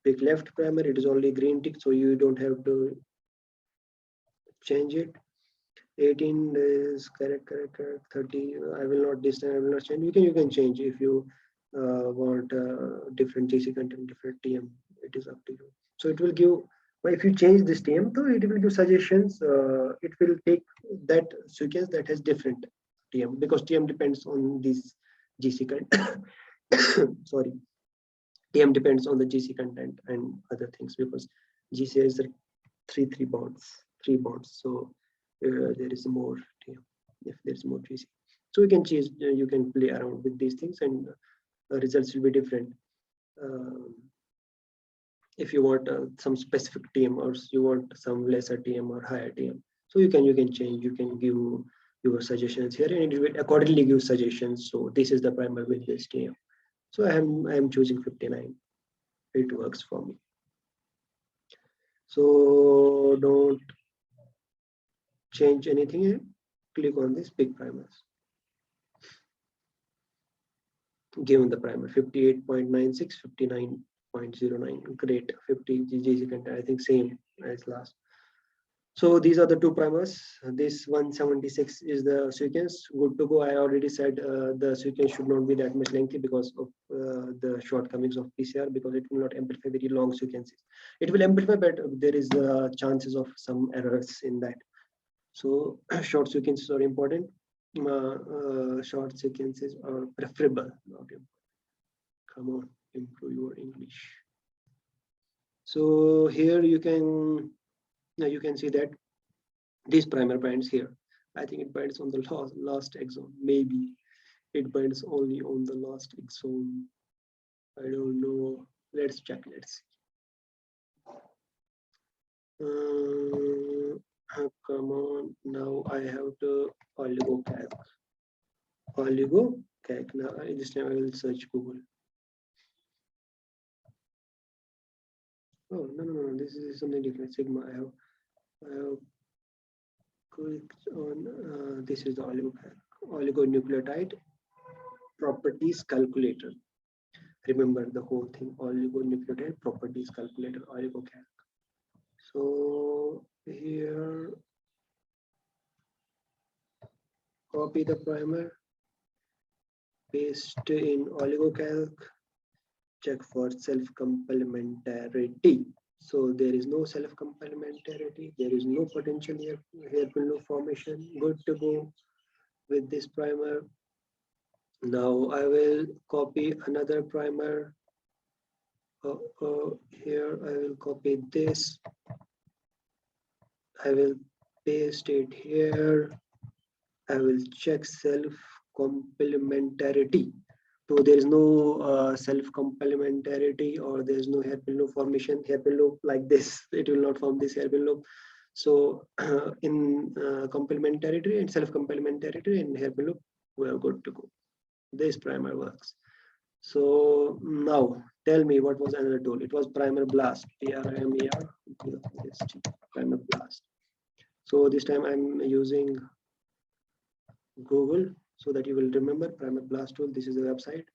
Pick left primer. It is only green tick, so you don't have to change it. 18 is correct. 30. I will not this time. I will not change. You can change if you want different GC content, different TM. It is up to you. So it will give. But if you change this TM, so it will give suggestions. It will take that sequence that has different TM, because TM depends on this GC content. Sorry. TM depends on the GC content and other things, because GC is 3 bonds. So there is more TM if there's more GC. So you can choose. You can play around with these things, and results will be different. If you want some specific TM, or you want some lesser TM or higher TM, so you can change. You can give your suggestions here, and it will accordingly give suggestions. So this is the primer with this TM. So I am choosing 59. It works for me. So don't change anything here. Click on this big primers. Given the primer 58.96, 59.09. Great. 50 GC content. I think same as last. So these are the 2 primers. This 176 is the sequence. Good to go. I already said the sequence should not be that much lengthy because of the shortcomings of PCR, because it will not amplify very long sequences. It will amplify, but there is chances of some errors in that. So short sequences are important. Short sequences are preferable. Not important. Come on, improve your English. So here you can see that these primer bands here. I think it binds on the last exon. Maybe it binds only on the last exon. I don't know. Let's check. Let's see. Come on. Now I have to oligocac. Oligocac. Now this time I will search Google. Oh no. This is something different. Sigma. I have clicked on. This is the oligonucleotide properties calculator. Remember the whole thing. Oligonucleotide properties calculator. Oligocac. So here, copy the primer, paste in oligocalc, check for self-complementarity. So there is no self-complementarity, there is no potential hairpin loop formation. Good to go with this primer. Now I will copy another primer. Here I will copy this. I will paste it here. I will check self-complementarity. So there is no self-complementarity, or there is no hairpin loop formation. Hairpin loop like this, it will not form this hairpin loop. So in complementarity and self-complementarity and hairpin loop, we are good to go. This primer works. So now tell me what was another tool. It was primer blast, PRIMER, primer blast. So this time I'm using Google so that you will remember primer blast tool. This is the website.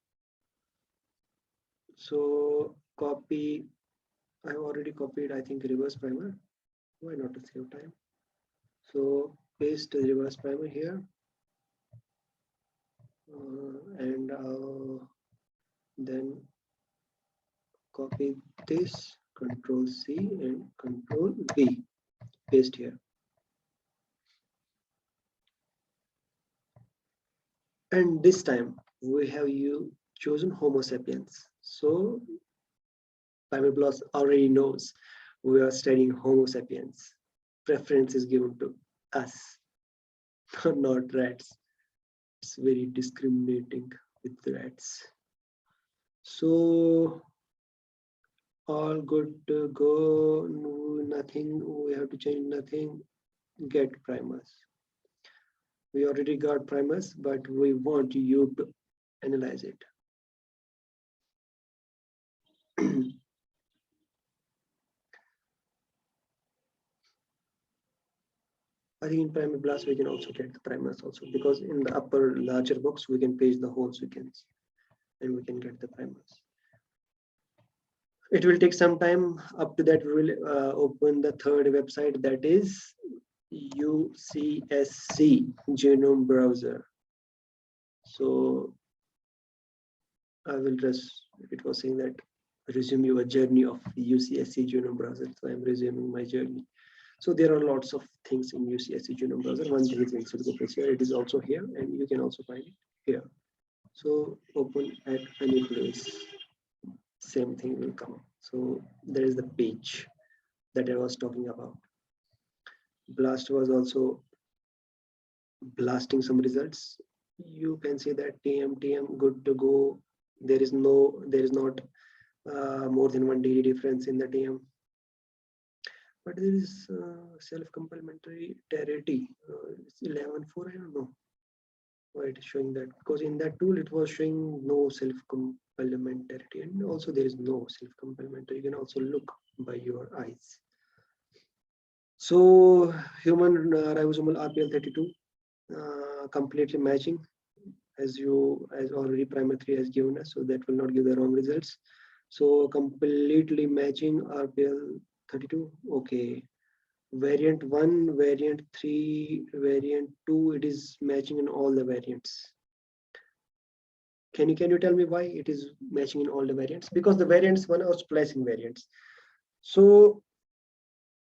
So copy, I have already copied, I think, reverse primer. Why not to save time? So paste the reverse primer here. And then copy this, Control C and Control V, paste here. And this time we have chosen Homo sapiens. So primer blast already knows we are studying Homo sapiens. Preference is given to us, not rats. It's very discriminating with rats. So all good to go. No, nothing. We have to change nothing. Get primers. We already got primers, but we want you to analyze it. I think in primer blast we can also get the primers also, because in the upper larger box we can paste the whole sequence and we can get the primers. It will take some time. Up to that we will open the third website, that is UCSC genome browser. So I will just, it was saying that resume your journey of UCSC genome browser. So I'm resuming my journey. So there are lots of things in UCSC genome browser. One thing is In-silico PCR. It is also here, and you can also find it here. So open at any place, same thing will come up. So there is the page that I was talking about. Blast was also blasting some results. You can see that TM good to go. There is not more than 1 degree difference in the TM. But there is self-complementarity. It's 11.4. I don't know why it is showing that, because in that tool it was showing no self-complementarity, and also there is no self-complementarity. You can also look by your eyes. So human ribosomal RPL32 completely matching, as already primer 3 has given us, so that will not give the wrong results. So completely matching RPL32. Okay, variant 1, variant 3, variant 2, it is matching in all the variants. Can you tell me why it is matching in all the variants? Because the variants one are splicing variants. So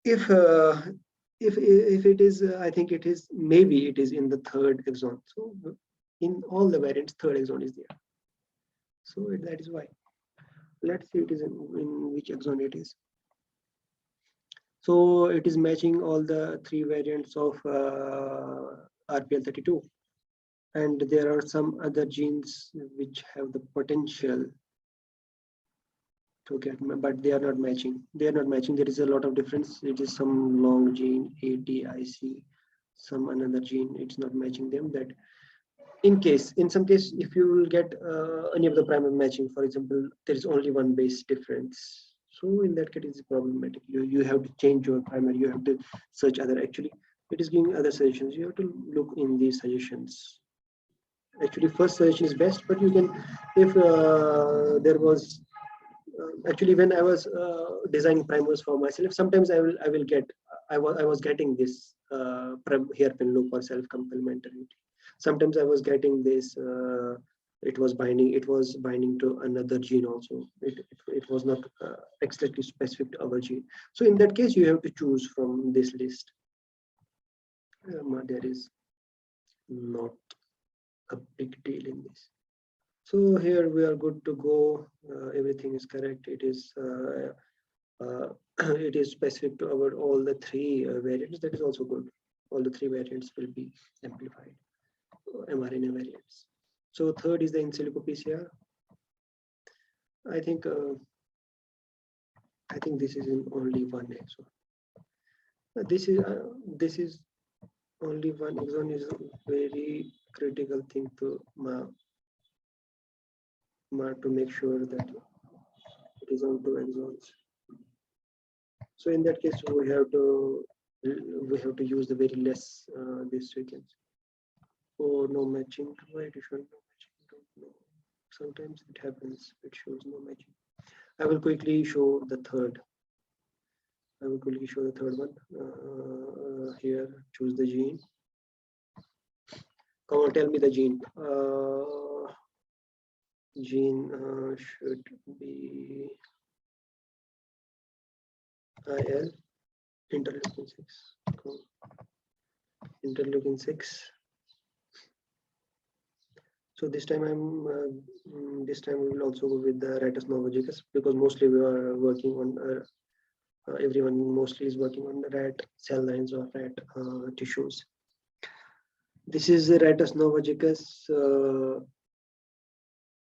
if it is, I think it is, maybe it is in the third exon. So in all the variants, third exon is there. So that is why. Let's see it is in which exon it is. So it is matching all the 3 variants of RPL32. And there are some other genes which have the potential to get, but they are not matching. They are not matching. There is a lot of difference. It is some long gene, ATIC, some another gene. It's not matching them. That in some case, if you will get any of the primer matching, for example, there is only one base difference. So in that case, it's problematic. You have to change your primer. You have to search other. Actually, it is giving other suggestions. You have to look in these suggestions. Actually, first suggestion is best, but you can, if there was actually when I was designing primers for myself, sometimes I will get I was getting this hairpin loop or self complementarity. Sometimes I was getting this it was binding to another gene also. It was not exactly specific to our gene. So in that case, you have to choose from this list. There is not a big deal in this. So here we are good to go. Everything is correct. It is it is specific to our all the three variants. That is also good. All the three variants will be amplified, mRNA variants. So third is the in-silico PCR. I think this is in only one exon. This is only one exon is a very critical thing to make sure that it is on two exons. So in that case, we have to use the very less this sequence. Oh, no matching. Why it should no matching? Don't know. Sometimes it happens. It shows no matching. I will quickly show the third. I will quickly show the third one. Here, choose the gene. Come on, tell me the gene. Gene should be IL, interleukin 6. Interleukin 6. So this time we will also go with the Ratus novagicus, because mostly we are working on everyone mostly is working on the rat cell lines or rat tissues. This is the Ratus novagicus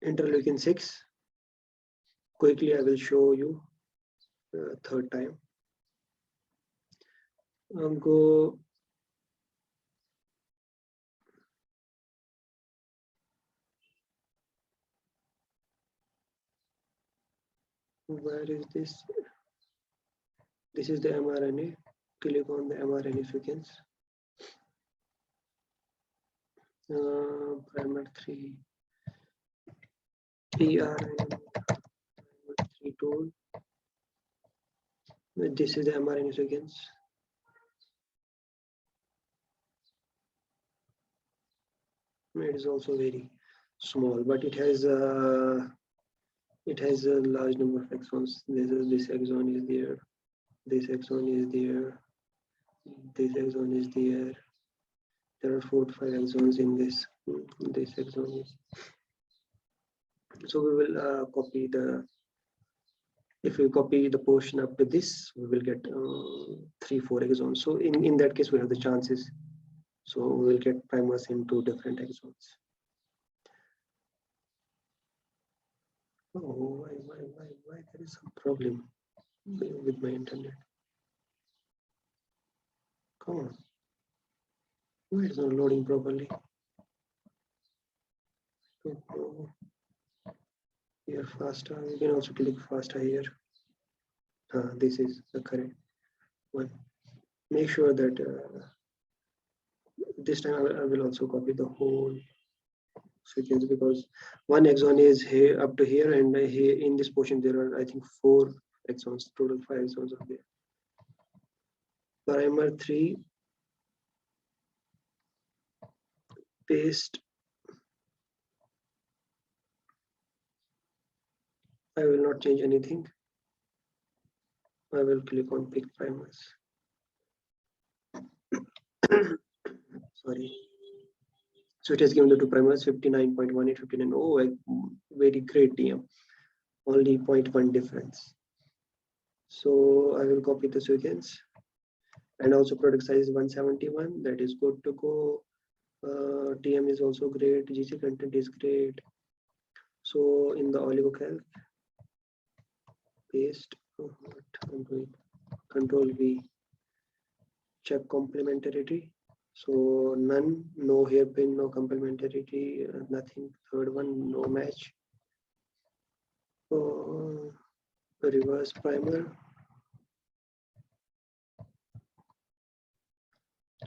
interleukin 6. Quickly, I will show you third time. Go. Where is this? This is the mRNA. Click on the mRNA sequence. Primer 3. PR3 tool. This is the mRNA sequence. It is also very small, but it has a large number of exons. This exon is there. This exon is there. This exon is there. There are 4 to 5 exons in this. This exon is. So we will copy the. If we copy the portion up to this, we will get 3, 4 exons. So in that case, we have the chances. So we will get primers in 2 different exons. Oh, why there is some problem with my internet? Come on. Why it's not loading properly? Here faster. You can also click faster here. This is the correct one. Make sure that this time I will also copy the whole sequence, because one exon is here up to here, and here in this portion there are, I think, 4 exons, total 5 exons are there. Primer 3, paste. I will not change anything. I will click on pick primers. Sorry. So it has given the 2 primers, 59.18, 59. Oh, a very great DM. Only 0.1 difference. So I will copy the sequence, and also product size is 171. That is good to go. TM is also great. GC content is great. So in the oligocalc, paste. Oh, what I'm doing? Control V. Check complementarity. So none, no hairpin, no complementarity, nothing. Third one, no match. Reverse primer.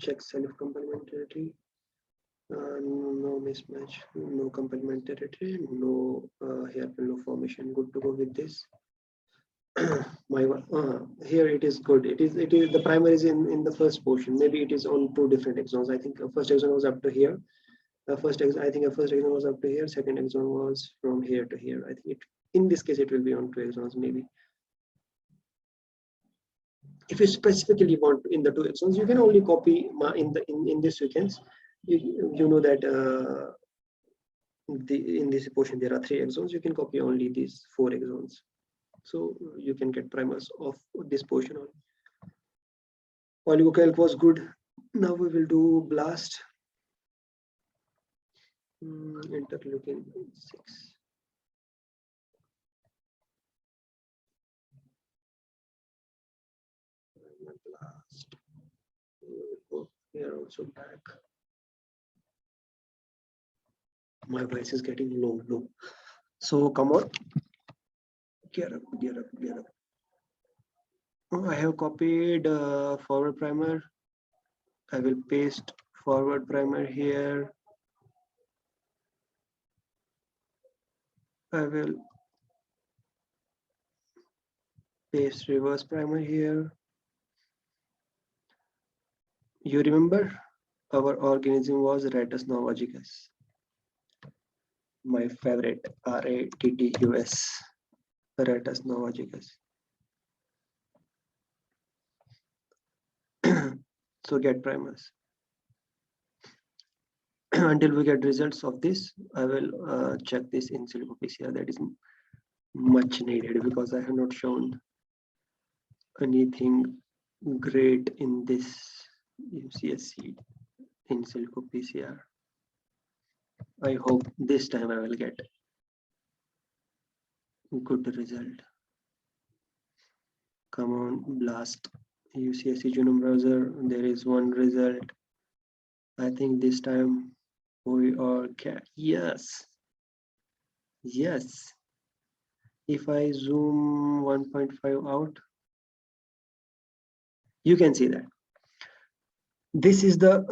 Check self complementarity. No mismatch, no complementarity, no hairpin, no formation. Good to go with this. My here it is good. It is the primer is in the first portion. Maybe it is on two different exons. I think first exon was up to here. I think a first exon was up to here. Second exon was from here to here. I think it in this case it will be on two exons maybe. If you specifically want in the two exons, you can only copy in this sequence. You know that in this portion there are 3 exons. You can copy only these 4 exons. So you can get primers of this portion on. Oligocalc was good. Now we will do blast. Interleukin 6. Blast. Here also back. My voice is getting low. So come on. Gear up. I have copied forward primer. I will paste forward primer here. I will paste reverse primer here. You remember our organism was Rattus novagicus. My favorite, Rattus, Rattus novagicus. So get primers. Until we get results of this, I will check this in-silico PCR. That is much needed because I have not shown anything great in this UCSC in-silico PCR. I hope this time I will get good result. Come on, blast UCSC genome browser. There is one result. I think this time we are yes. If I zoom 1.5 out, you can see that this is the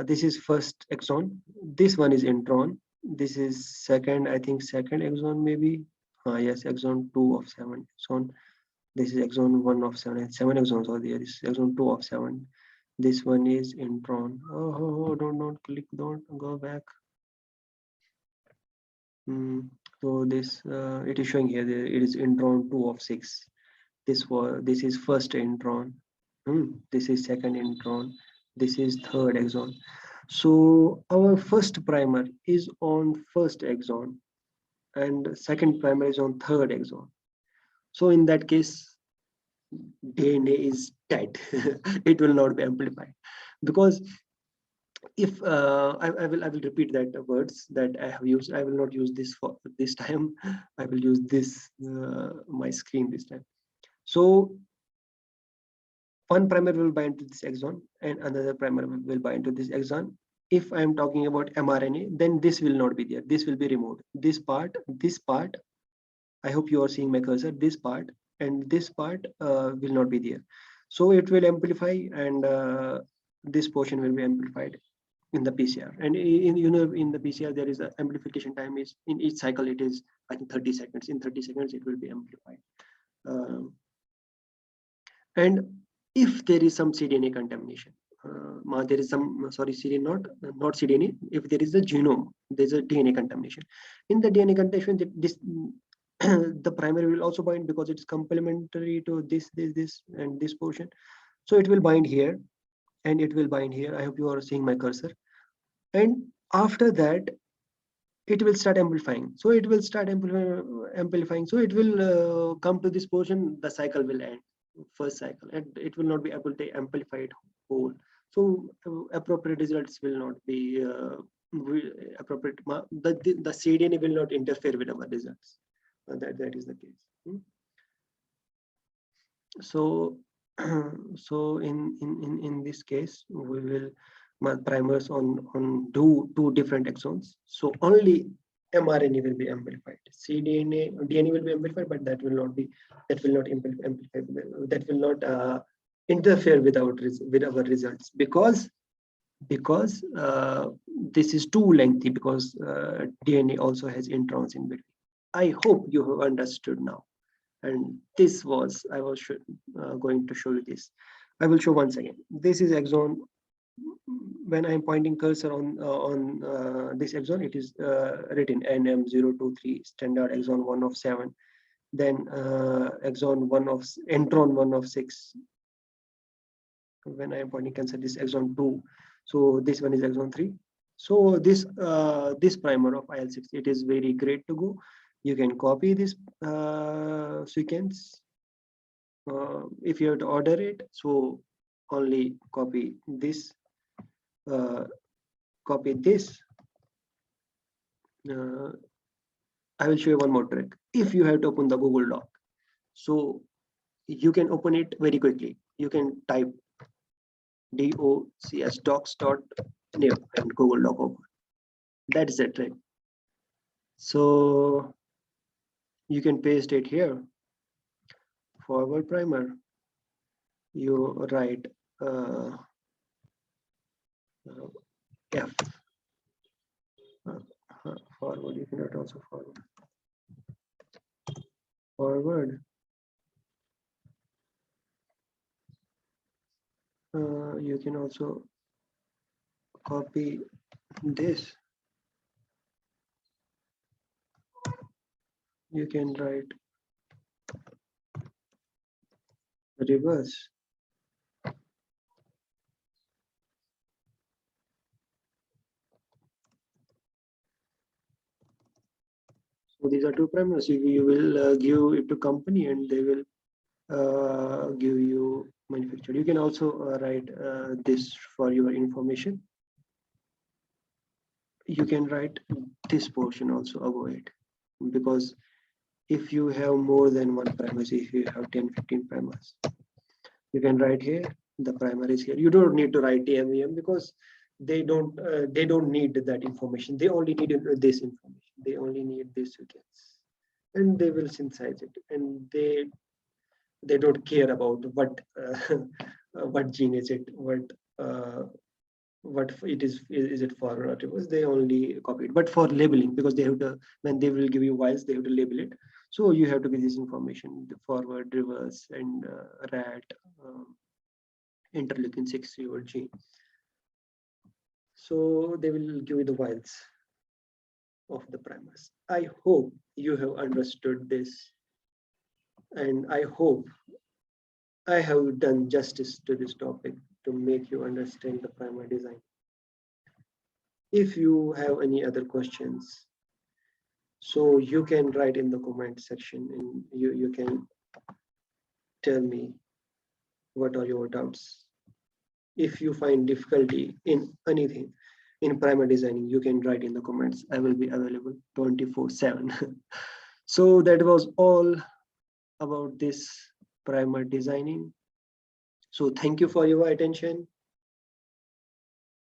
this is first exon. This one is intron. This is second, I think second exon maybe. Yes, exon 2 of 7 exon. This is exon 1 of 7. 7 exons are there. This is exon 2 of 7. This one is intron. Oh, don't click, don't go back. So this it is showing here. It is intron 2 of 6. This is first intron. This is second intron. This is third exon. So our first primer is on first exon, and second primer is on third exon. So in that case, DNA is dead. It will not be amplified because if I will repeat that words that I have used. I will not use this for this time. I will use this my screen this time. So one primer will bind to this exon and another primer will bind to this exon. If I am talking about mRNA, then this will not be there. This will be removed. This part, I hope you are seeing my cursor. This part and this part will not be there. So it will amplify, and this portion will be amplified in the PCR. And in the PCR there is an amplification time is in each cycle it is I think 30 seconds. In 30 seconds it will be amplified. And if there is some cDNA contamination, there is some cDNA not cDNA. If there is a genome, there's a DNA contamination. In the DNA contamination, this the primary will also bind because it's complementary to this and this portion. So it will bind here and it will bind here. I hope you are seeing my cursor. And after that, it will start amplifying. So it will start amplifying. So it will come to this portion. The cycle will end, first cycle, and it will not be able to amplify it whole. So appropriate results will not be appropriate. The cDNA will not interfere with our results. That is the case. So so in this case we will mark primers on two different exons. So only mRNA will be amplified. DNA will be amplified, but that will not amplify. That will not interfere with our results, because this is too lengthy, because DNA also has introns in between. I hope you have understood now. And this was, I was going to show you this. I will show once again. This is exon. When I'm pointing cursor on this exon, it is written NM023, standard exon 1 of 7. Then exon 1 of intron 1 of 6. When I'm pointing cursor, this exon 2. So this one is exon 3. So this this primer of IL-6, it is very great to go. You can copy this sequence if you have to order it. So only copy this. Copy this. I will show you one more trick. If you have to open the Google Doc, so you can open it very quickly. You can type docs.new and Google Doc open. That is the trick. So you can paste it here. Forward primer. You write F. Forward. You can write also forward. Forward. You can also copy this. You can write reverse. So these are two primers. You will give it to company and they will give you manufacturer. You can also write this for your information. You can write this portion also above it, because if you have more than one primers, if you have 10-15 primers, you can write here the primer is here. You don't need to write TMEM, because they don't need that information. They only need this information. They only need this sequence, and they will synthesize it, and they don't care about what what gene is it, what it is it forward or reverse. They only copy it. But for labeling, because they have to, when they will give you vials, they have to label it. So you have to give this information, the forward, reverse, and rat, interleukin 6 your gene. So they will give you the vials of the primers. I hope you have understood this, and I hope I have done justice to this topic to make you understand the primer design. If you have any other questions, so you can write in the comment section, and you can tell me what are your doubts. If you find difficulty in anything in primer designing, you can write in the comments. I will be available 24/7. So that was all about this primer designing. So thank you for your attention.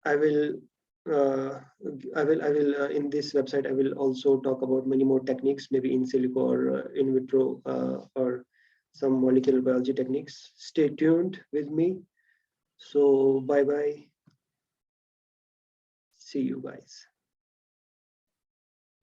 I will in this website, I will also talk about many more techniques, maybe in silico or in vitro or some molecular biology techniques. Stay tuned with me. So bye bye. See you guys.